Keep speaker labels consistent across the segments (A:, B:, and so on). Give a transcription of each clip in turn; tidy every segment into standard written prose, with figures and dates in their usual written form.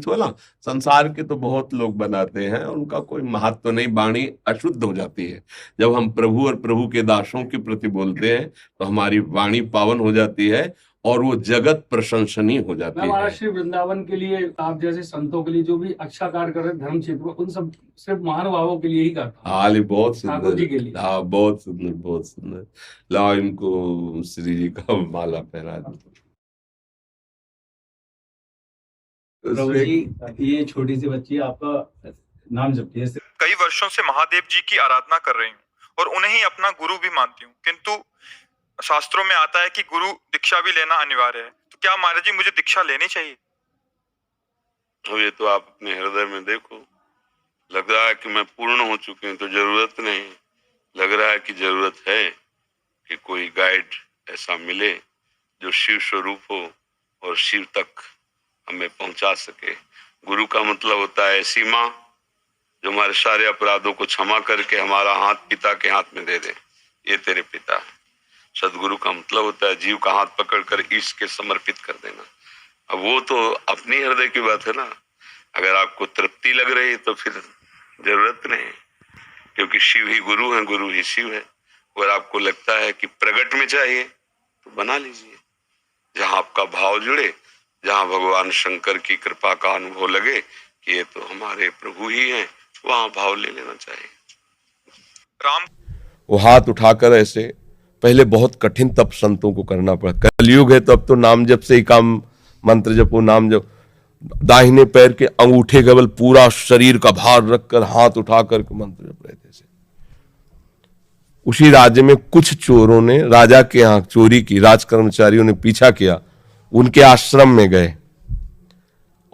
A: कुछ बोला। संसार के तो बहुत लोग बनाते हैं, उनका कोई महत्व तो नहीं, वाणी अशुद्ध हो जाती है। जब हम प्रभु और प्रभु के दासों के प्रति बोलते हैं तो हमारी वाणी पावन हो जाती है और वो जगत प्रशंसनीय हो जाती है।
B: महाराज श्री वृंदावन के लिए, आप जैसे संतों के लिए जो भी अच्छा कार्य कर रहे हैं धर्म क्षेत्र में, उन सब सिर्फ महानुभावों के लिए ही करता हूँ।
A: हाल बहुत
B: ठाकुर जी
A: सुंदर,
B: के लिए।
A: हाँ बहुत सुंदर, बहुत सुंदर। लाओ इनको श्री जी का माला पहना दो।
C: प्रभु जी, ये छोटी सी बच्ची आपका नाम जपती है।
D: कई वर्षों से महादेव जी की आराधना कर रही हूँ और उन्हें ही अपना गुरु भी मानती हूँ, किंतु शास्त्रों में आता है कि गुरु दीक्षा भी लेना अनिवार्य है। तो क्या महाराज जी मुझे दीक्षा लेनी चाहिए?
E: तो ये तो आप अपने हृदय में देखो, लग रहा है कि मैं पूर्ण हो चुकी हूँ तो जरूरत नहीं, लग रहा है कि जरूरत है कि कोई गाइड ऐसा मिले जो शिव स्वरूप हो और शिव तक हमें पहुंचा सके। गुरु का मतलब होता है ऐसी माँ जो हमारे सारे अपराधों को क्षमा करके हमारा हाथ पिता के हाथ में दे दे, ये तेरे पिता है। सदगुरु का मतलब होता है जीव का हाथ पकड़कर ईश के समर्पित कर देना। अब वो तो अपनी हृदय की बात है ना, अगर आपको तृप्ति लग रही तो फिर जरूरत नहीं, क्योंकि शिव ही गुरु है, गुरु ही शिव है। अगर आपको लगता है कि प्रगट में चाहिए तो बना लीजिए, जहां आपका भाव जुड़े, जहां भगवान शंकर की कृपा का अनुभव लगे कि ये तो हमारे प्रभु ही हैं, वहां भाव ले लेना चाहिए।
D: राम
A: वो हाथ उठाकर ऐसे, पहले बहुत कठिन तप संतों को करना पड़ा। कलयुग है तो अब तो नाम जप से ही काम, मंत्र जपो, नाम जप। दाहिने पैर के अंगूठे केवल पूरा शरीर का भार रखकर हाथ उठाकर मंत्र जप रहे थे। उसी राज्य में कुछ चोरों ने राजा के यहाँ चोरी की, राज कर्मचारियों ने पीछा किया, उनके आश्रम में गए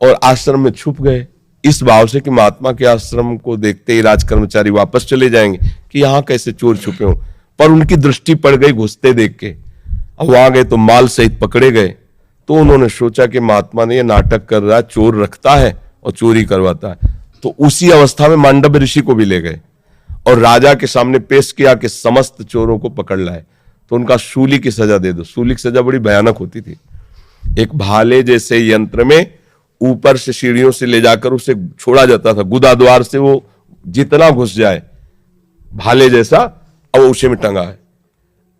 A: और आश्रम में छुप गए, इस भाव से कि महात्मा के आश्रम को देखते ही राज कर्मचारी वापस चले जाएंगे कि यहां कैसे चोर छुपे हों। पर उनकी दृष्टि पड़ गई घुसते देख के। अब वहां गए तो माल सहित पकड़े गए। तो उन्होंने सोचा कि महात्मा ने ये नाटक कर रहा है, चोर रखता है और चोरी करवाता है। तो उसी अवस्था में मांडव ऋषि को भी ले गए और राजा के सामने पेश किया कि समस्त चोरों को पकड़ लाए तो उनका शूली की सजा दे दो। शूली की सजा बड़ी भयानक होती थी। एक भाले जैसे यंत्र में ऊपर से सीढ़ियों से ले जाकर उसे छोड़ा जाता था, गुदा द्वार से वो जितना घुस जाए, भाले जैसा, अब उसे में टंगा है।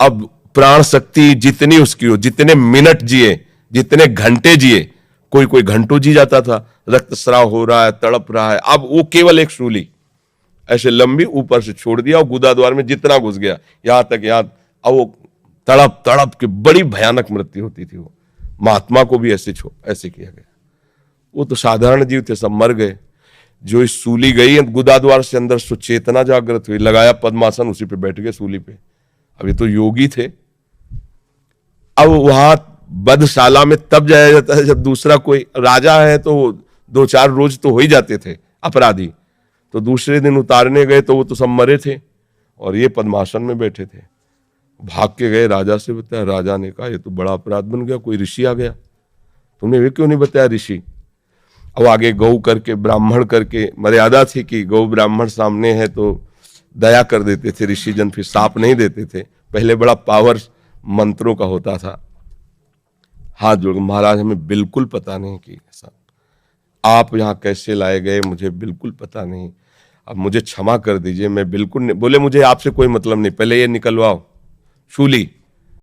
A: अब प्राण शक्ति जितनी उसकी हो, जितने मिनट जिए, जितने घंटे जिए, कोई कोई घंटों जी जाता था, रक्तस्राव हो रहा है, तड़प रहा है, अब वो केवल एक शूली ऐसे लंबी ऊपर से छोड़ दिया और गुदा द्वार में जितना घुस गया यहां तक, यहां, अब वो तड़प तड़प के बड़ी भयानक मृत्यु होती थी। वो महात्मा को भी ऐसे किया गया। वो तो साधारण जीव थे, सब मर गए। जो इस सूली गई गुदा द्वार से अंदर, सो चेतना जागृत हुई, लगाया पद्मासन, उसी पे बैठ गए सूली पे। अब ये तो योगी थे। अब वहां बधशाला में तब जाया जाता है जब दूसरा कोई राजा है, तो 2-4 रोज तो हो ही जाते थे अपराधी, तो दूसरे दिन उतारने गए तो वो तो सब मरे थे और ये पद्मासन में बैठे थे। भाग के गए राजा से, बताया। राजा ने कहा ये तो बड़ा अपराध बन गया, कोई ऋषि आ गया, तुमने वे क्यों नहीं बताया ऋषि। अब आगे गौ करके, ब्राह्मण करके, मर्यादा थी कि गौ ब्राह्मण सामने है तो दया कर देते थे ऋषि जन, फिर साप नहीं देते थे। पहले बड़ा पावर मंत्रों का होता था। हाथ जोड़, महाराज हमें बिल्कुल पता नहीं कि ऐसा, आप यहाँ कैसे लाए गए मुझे बिल्कुल पता नहीं, अब मुझे क्षमा कर दीजिए, मैं बिल्कुल नहीं। बोले मुझे आपसे कोई मतलब नहीं, पहले ये निकलवाओ शूली।